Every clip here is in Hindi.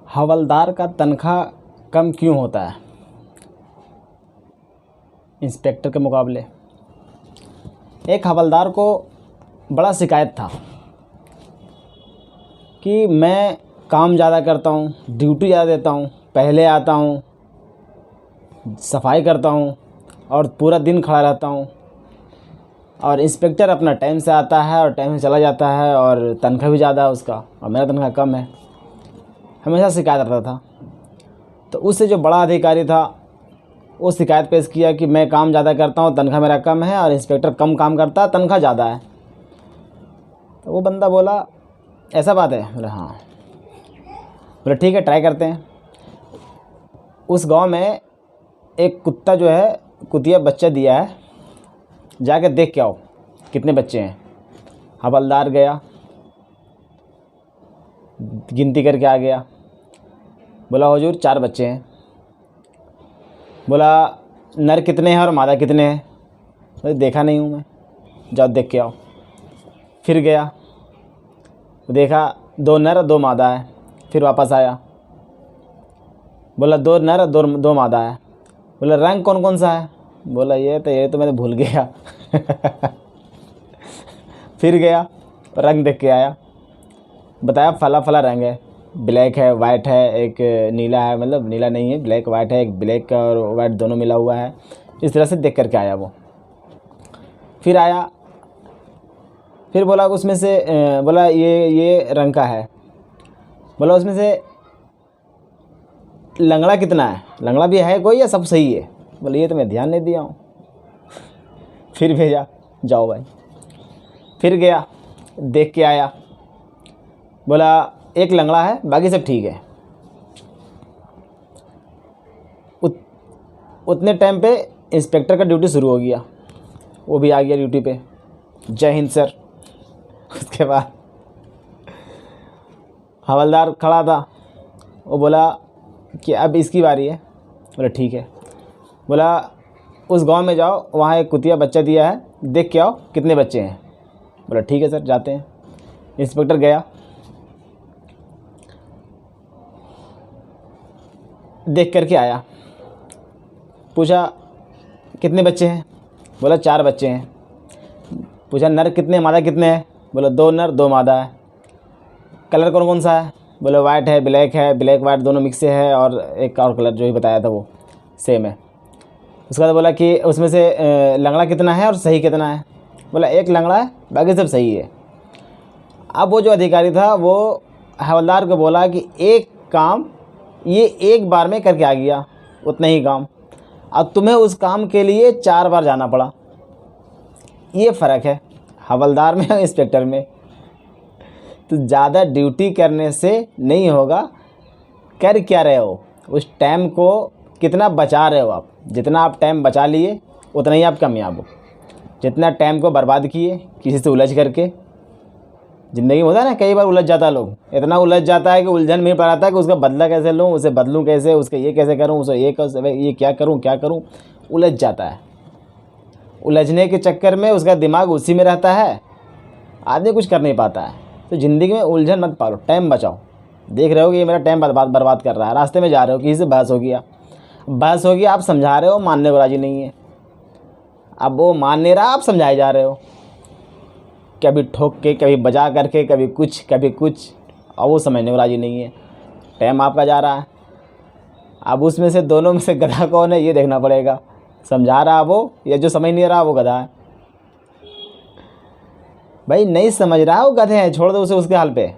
हवलदार का तनख्वाह कम क्यों होता है इंस्पेक्टर के मुकाबले। एक हवलदार को बड़ा शिकायत था कि मैं काम ज़्यादा करता हूँ, ड्यूटी ज़्यादा देता हूँ, पहले आता हूँ, सफाई करता हूँ और पूरा दिन खड़ा रहता हूँ, और इंस्पेक्टर अपना टाइम से आता है और टाइम से चला जाता है और तनख्वाह भी ज़्यादा है उसका और मेरा तनख्वाह कम है। हमेशा शिकायत करता था। तो उससे जो बड़ा अधिकारी था वो शिकायत पेश किया कि मैं काम ज़्यादा करता हूँ, तनख्वाह मेरा कम है, और इंस्पेक्टर कम काम करता है, तनख्वाह ज़्यादा है। तो वो बंदा बोला ऐसा बात है। बोला हाँ। बोला ठीक है, ट्राई करते हैं। उस गांव में एक कुत्ता जो है कुतिया बच्चा दिया है, जाके देख के आओ कितने बच्चे हैं। हवलदार गया, गिनती करके आ गया। बोला हुजूर 4 बच्चे हैं। बोला नर कितने हैं और मादा कितने हैं। बोले देखा नहीं हूँ मैं, जाओ देख के आओ। फिर गया, देखा 2 नर और 2 मादा है। फिर वापस आया, बोला 2 नर और 2 मादा है। बोला रंग कौन कौन सा है। बोला ये तो मैंने भूल गया। फिर गया, रंग देख के आया, बताया फला फला रंग है, ब्लैक है, वाइट है, एक नीला है, मतलब नीला नहीं है, ब्लैक वाइट है, एक ब्लैक और वाइट दोनों मिला हुआ है। इस तरह से देख करके आया वो। फिर आया, फिर बोला उसमें से बोला ये रंग का है। बोला उसमें से लंगड़ा कितना है, लंगड़ा भी है कोई या सब सही है। बोले ये तो मैं ध्यान नहीं दिया हूँ। फिर भेजा, जाओ भाई। फिर गया, देख के आया, बोला एक लंगड़ा है, बाकी सब ठीक है। उतने टाइम पे इंस्पेक्टर का ड्यूटी शुरू हो गया, वो भी आ गया ड्यूटी पे। जय हिंद सर। उसके बाद हवलदार खड़ा था, वो बोला कि अब इसकी बारी है। बोला ठीक है। बोला उस गांव में जाओ, वहाँ एक कुतिया बच्चा दिया है, देख के आओ कितने बच्चे हैं। बोला ठीक है सर, जाते हैं। इंस्पेक्टर गया, देख करके आया, पूछा कितने बच्चे हैं। बोला 4 बच्चे हैं। पूछा नर कितने, मादा कितने हैं। बोला 2 नर 2 मादा है। कलर कौन कौन सा है। बोला वाइट है, ब्लैक वाइट दोनों मिक्स से है, और एक और कलर जो ही बताया था वो सेम है। उसके बाद बोला कि उसमें से लंगड़ा कितना है और सही कितना है। बोला एक लंगड़ा है, बाकी सब सही है। अब वो जो अधिकारी था वो हवलदार को बोला कि एक काम ये एक बार में करके आ गया, उतना ही काम, अब तुम्हें उस काम के लिए 4 बार जाना पड़ा। ये फ़र्क है हवलदार में और इंस्पेक्टर में। तो ज़्यादा ड्यूटी करने से नहीं होगा, कर क्या रहे हो, उस टाइम को कितना बचा रहे हो आप। जितना आप टाइम बचा लिए उतना ही आप कामयाब हो। जितना टाइम को बर्बाद किए किसी से उलझ करके, ज़िंदगी में होता है ना, कई बार उलझ जाता है लोग, इतना उलझ जाता है कि उलझन में पड़ आता है कि उसका बदला कैसे लूँ, उसे बदलूँ कैसे, उसके ये कैसे करूँ, उसे ये क्या करूँ, उलझ जाता है। उलझने के चक्कर में उसका दिमाग उसी में रहता है, आदमी कुछ कर नहीं पाता है। तो ज़िंदगी में उलझन मत पालो, टाइम बचाओ। देख रहे हो कि ये मेरा टाइम बर्बाद कर रहा है, रास्ते में जा रहे हो, किसी से बहस हो गया, आप समझा रहे हो, मानने को राजी नहीं है। अब वो मान नहीं रहा, आप समझाए जा रहे हो, कभी ठोक के, कभी बजा करके, कभी कुछ, और वो समझने को राजी नहीं है। टाइम आपका जा रहा है। अब उसमें से दोनों में से गधा कौन है ये देखना पड़ेगा। समझा रहा वो, या जो समझ नहीं रहा वो गधा है। भाई नहीं समझ रहा वो गधे हैं, छोड़ दो उसे उसके हाल पे।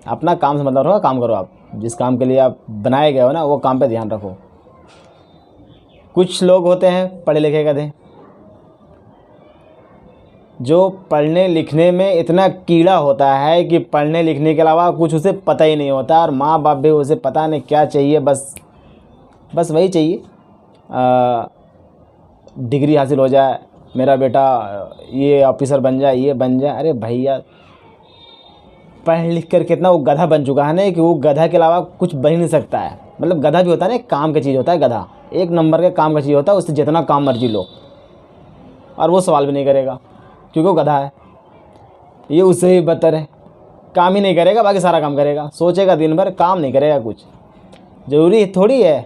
अपना काम से मतलब रखो, काम करो। आप जिस काम के लिए आप बनाए गए हो ना, वो काम पे ध्यान रखो। कुछ लोग होते हैं पढ़े लिखे गधे, जो पढ़ने लिखने में इतना कीड़ा होता है कि पढ़ने लिखने के अलावा कुछ उसे पता ही नहीं होता, और माँ बाप भी उसे पता नहीं क्या चाहिए, बस वही चाहिए, डिग्री हासिल हो जाए, मेरा बेटा ये ऑफिसर बन जाए, ये बन जाए। अरे भैया पढ़ लिख कर कितना वो गधा बन चुका है ना कि वो गधा के अलावा कुछ बन ही नहीं सकता है। मतलब गधा भी होता है ना, काम की चीज़ होता है गधा, एक नंबर के काम का चीज़ होता है, उससे जितना काम मर्जी लो, और वो सवाल भी नहीं करेगा क्योंकि वो गधा है। ये उससे भी बदतर है, काम ही नहीं करेगा, बाकी सारा काम करेगा, सोचेगा दिन भर, काम नहीं करेगा कुछ। ज़रूरी थोड़ी है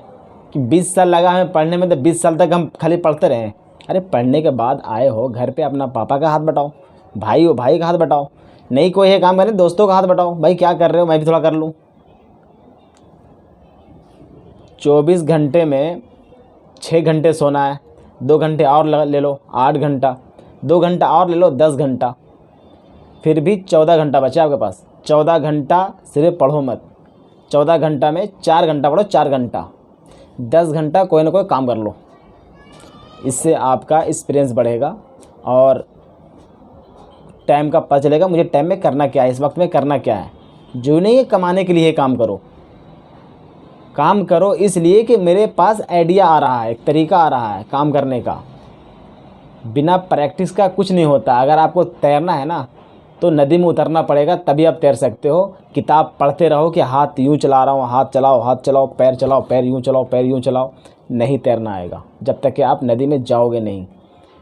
कि 20 साल लगा हमें पढ़ने में तो 20 साल तक हम खाली पढ़ते रहें। अरे पढ़ने के बाद आए हो घर पे अपना पापा का हाथ बटाओ, भाई हो भाई का हाथ बटाओ, नहीं कोई है काम करें दोस्तों का हाथ बटाओ, भाई क्या कर रहे हो मैं भी थोड़ा कर लूँ। 24 घंटे में 6 घंटे सोना है, 2 घंटे और ले लो 8 घंटा, 2 घंटा और ले लो 10 घंटा, फिर भी 14 घंटा बचे आपके पास। 14 घंटा सिर्फ पढ़ो मत, 14 घंटा में 4 घंटा पढ़ो, 4 घंटा, 10 घंटा कोई ना कोई काम कर लो। इससे आपका एक्सपीरियंस बढ़ेगा और टाइम का पता चलेगा मुझे टाइम में करना क्या है, इस वक्त में करना क्या है। जो नहीं है कमाने के लिए काम करो, काम करो इसलिए कि मेरे पास आइडिया आ रहा है, एक तरीका आ रहा है काम करने का। बिना प्रैक्टिस का कुछ नहीं होता। अगर आपको तैरना है ना तो नदी में उतरना पड़ेगा तभी आप तैर सकते हो। किताब पढ़ते रहो कि हाथ यूँ चला रहा हूँ, हाथ चलाओ, पैर चलाओ, पैर यूँ चलाओ, पैर यूँ चलाओ, नहीं तैरना आएगा जब तक कि आप नदी में जाओगे नहीं।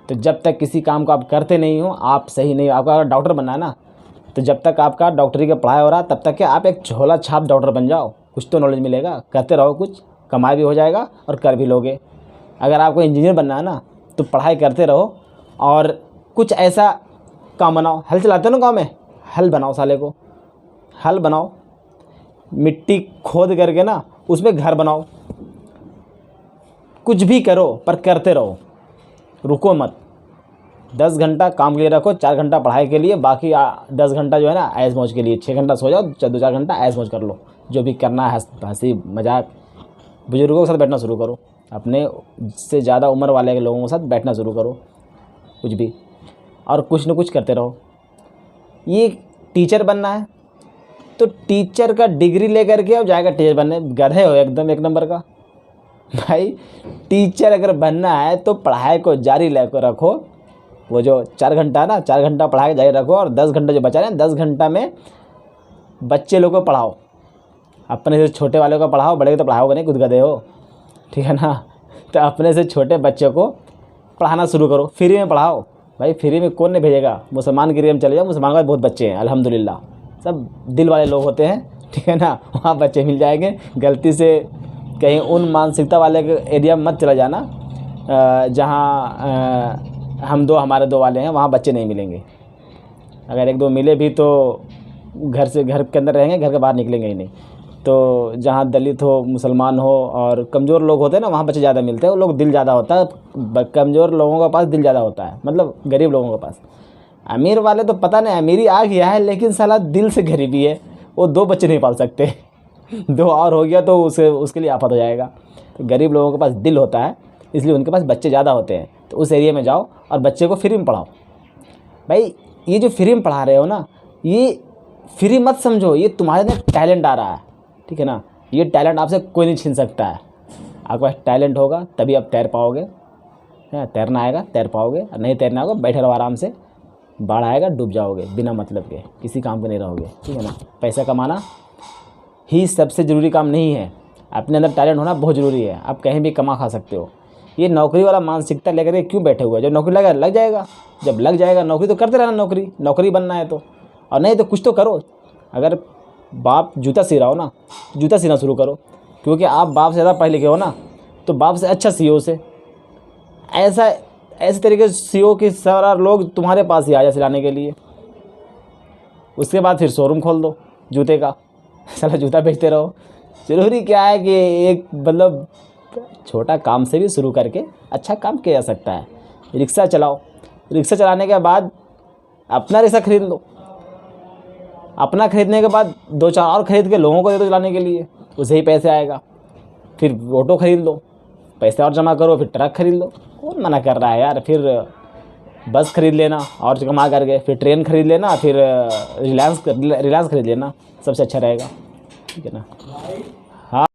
तो जब तक किसी काम को आप करते नहीं हो आप सही नहीं। आपका अगर डॉक्टर बनना है ना तो जब तक आपका डॉक्टरी का पढ़ाई हो रहा है तब तक कि आप एक झोला छाप डॉक्टर बन जाओ, कुछ तो नॉलेज मिलेगा। करते रहो, कुछ कमाई भी हो जाएगा और कर भी लोगे। अगर आपको इंजीनियर बनना है ना तो पढ़ाई करते रहो और कुछ ऐसा काम बनाओ। हल चलाते हो ना गाँव में, हल बनाओ, साले को हल बनाओ, मिट्टी खोद करके ना उसमें घर बनाओ। कुछ भी करो पर करते रहो, रुको मत। 10 घंटा काम के लिए रखो, 4 घंटा पढ़ाई के लिए, बाकी 10 घंटा जो है ना ऐश मौज के लिए। 6 घंटा सो जाओ, 2-4 घंटा ऐश मौज कर लो। जो भी करना है हंसी मजाक, बुजुर्गों के साथ बैठना शुरू करो, अपने से ज़्यादा उम्र वाले लोगों के साथ बैठना शुरू करो, कुछ भी, और कुछ न कुछ करते रहो। ये टीचर बनना है तो टीचर का डिग्री लेकर के अब जाएगा टीचर बनने, गधे हो एकदम एक नंबर का। भाई टीचर अगर बनना है तो पढ़ाई को जारी लेकर रखो। वो जो 4 घंटा ना, 4 घंटा पढ़ाई जारी रखो और 10 घंटा जो बचा रहे हैं 10 घंटा में बच्चे लोगों को पढ़ाओ। अपने से छोटे वाले को पढ़ाओ, बड़े को तो पढ़ाओगे नहीं, खुद गधे हो, ठीक है ना। तो अपने से छोटे बच्चे को पढ़ाना शुरू करो, फ्री में पढ़ाओ। भाई फ्री में कौन नहीं भेजेगा। मुसलमान के एरिया में चले जाओ, मुसलमान के बहुत बच्चे हैं अल्हम्दुलिल्लाह, सब दिल वाले लोग होते हैं, ठीक है ना। वहाँ बच्चे मिल जाएंगे। गलती से कहीं उन मानसिकता वाले एरिया में मत चला जाना जहाँ हमारे दो वाले हैं, वहाँ बच्चे नहीं मिलेंगे। अगर 1-2 मिले भी तो घर के अंदर रहेंगे, घर के बाहर निकलेंगे ही नहीं। तो जहाँ दलित हो, मुसलमान हो और कमज़ोर लोग होते हैं ना वहाँ बच्चे ज़्यादा मिलते हैं। वो लोग दिल ज़्यादा होता है, कमज़ोर लोगों के पास दिल ज़्यादा होता है, मतलब गरीब लोगों के पास। अमीर वाले तो पता नहीं अमीरी आ गया है लेकिन साला दिल से गरीबी है, वो 2 बच्चे नहीं पाल सकते। 2 और हो गया तो उसके लिए आफत हो जाएगा। तो गरीब लोगों के पास दिल होता है इसलिए उनके पास बच्चे ज़्यादा होते हैं। तो उस एरिया में जाओ और बच्चे को फ्री में पढ़ाओ। भाई ये जो फ्री में पढ़ा रहे हो ना, ये फ्री मत समझो, ये तुम्हारे अंदर टैलेंट आ रहा है, ठीक है ना। ये टैलेंट आपसे कोई नहीं छीन सकता है। आपके पास टैलेंट होगा तभी आप तैर पाओगे, तैरना आएगा तैर पाओगे, और नहीं तैरना होगा बैठे रहो आराम से, बाढ़ आएगा डूब जाओगे बिना मतलब के, किसी काम के नहीं रहोगे, ठीक है ना। पैसा कमाना ही सबसे ज़रूरी काम नहीं है, अपने अंदर टैलेंट होना बहुत ज़रूरी है। आप कहीं भी कमा खा सकते हो। ये नौकरी वाला मानसिकता लेकर के क्यों बैठे हुए? जब नौकरी लगेगा लग जाएगा, जब लग जाएगा नौकरी तो करते रहना, नौकरी बनना है तो, और नहीं तो कुछ तो करो। अगर बाप जूता सी रहा हो ना, जूता सीना शुरू करो, क्योंकि आप बाप से ज़्यादा पढ़े लिखे हो ना, तो बाप से अच्छा सीओ से ऐसे तरीके से सीओ के सारा लोग तुम्हारे पास ही आ जाए सिलाने के लिए। उसके बाद फिर शोरूम खोल दो जूते का, साला जूता बेचते रहो। ज़रूरी क्या है कि एक मतलब छोटा काम से भी शुरू करके अच्छा काम किया जा सकता है। रिक्शा चलाओ, रिक्शा चलाने के बाद अपना रिक्शा खरीद लो, अपना खरीदने के बाद 2-4 और खरीद के लोगों को दे दो चलाने के लिए, उसे ही पैसे आएगा। फिर ऑटो खरीद लो, पैसे और जमा करो, फिर ट्रक खरीद लो। कौन मना कर रहा है यार। फिर बस खरीद लेना और जमा करके, फिर ट्रेन खरीद लेना, फिर रिलायंस खरीद लेना, सबसे अच्छा रहेगा, ठीक है ना।